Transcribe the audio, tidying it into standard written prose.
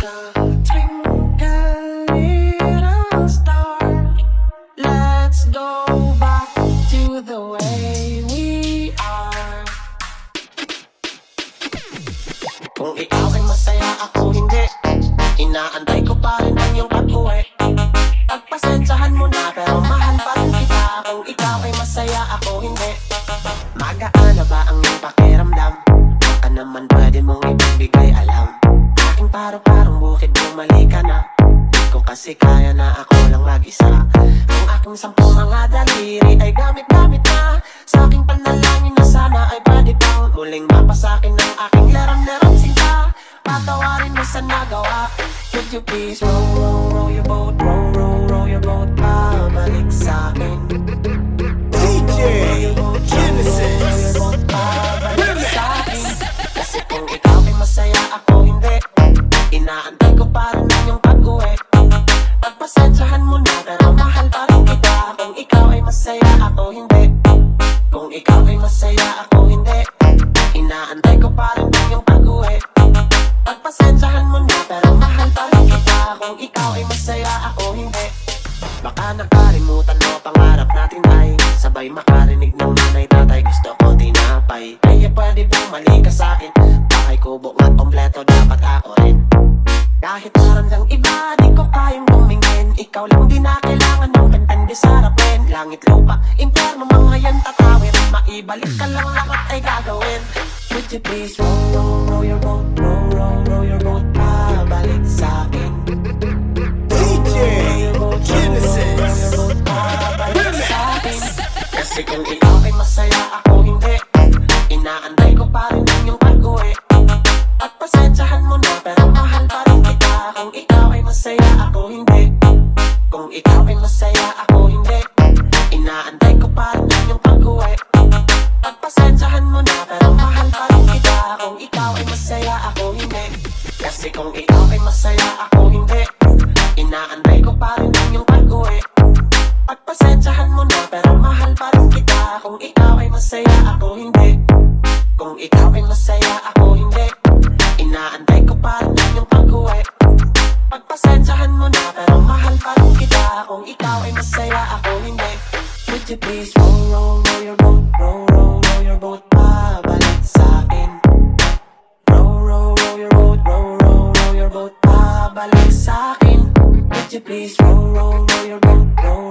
Twinkle little star, let's go back to the way we are. Kung ikaw ay masaya, ako hindi, inaantay ko pa rin ang iyong pag-uwi. Pagpasensyahan mo na pero mahal pa rin kita. Kung ikaw ay masaya, ako hindi. Magaan na ba ang iyong pakiramdam? Baka naman pwede mong ibigay alam. Aking paro-parong bukid, bumalik ka na. Di ko kasi kaya na ako lang mag-isa. Ang aking 10 mga daliri ay gamit-gamit na. Sa aking panalangin na sana ay pwede pang muling mapasakin ng aking leram-leram sinta. Patawarin mo sa nagawa. Could you please row, row, row your boat, row, row, row your boat, pabalik sa'kin. DJ Genesis. Pabalik sa'kin. Kasi kung ikaw ay masaya, ako hindi. Inaantay ko pa rin ang iyong pag-uwi. Pagpasensyahan mo na pero mahal pa rin kita. Kung ikaw ay masaya, ako hindi. Kung ikaw ay masaya, ako hindi. Inaantay ko pa rin ang iyong pag-uwi. Pagpasensyahan mo na pero mahal pa rin kita. Kung ikaw ay masaya, ako hindi. Baka nakalimutan mo, pangarap natin ay sabay makarinig ng nanay tatay. Gusto ko tinapay, kaya pwede bumalik ka sa'kin. Bakay kubo nga kompleto, dapat ako rin. Kahit meron lang iba, di ko kayang tumingin. Ikaw lang di na kailangan ng pantandi sarapin. Langit, lupa, impyerno, mga yan tatawin. Maibalik ka lang lahat ay gagawin. Would you please row, row, row your boat, row, row, row your boat, pabalik sa'kin. DJ Genesis. Pabalik sa'kin. Kasi kung ikaw ay masaya, ako hindi. Inaantay ko pa rin ang iyong pag-uwi. Pagpasensyahan mo na pero mahal pa rin kita. Kung ikaw ay masaya, ako hindi. Kung ikaw ay masaya, ako hindi. Inaantay ko pa rin ang iyong pag-uwi. Pagpasensyahan mo na pero mahal pa rin kita. Kung ikaw ay masaya, ako hindi. Kasi kung ikaw ay masaya, ako hindi. Inaantay ko pa rin ang iyong pag-uwi. Pagpasensyahan mo na pero mahal pa rin kita. Kung ikaw ay masaya, ako hindi. Kung ikaw ay masaya, ako hindi. Inaantay ko pa rin ang iyong pag-uwi. Pagpasensyahan mo na pero mahal pa rin kita. Kung ikaw ay masaya, ako hindi. Would you please row, row, row your boat, row, row, row your boat, pabalik sa'kin. Row, row, row your boat, row, row, row your boat, pabalik sa'kin. Would you please row, row, row your boat, row,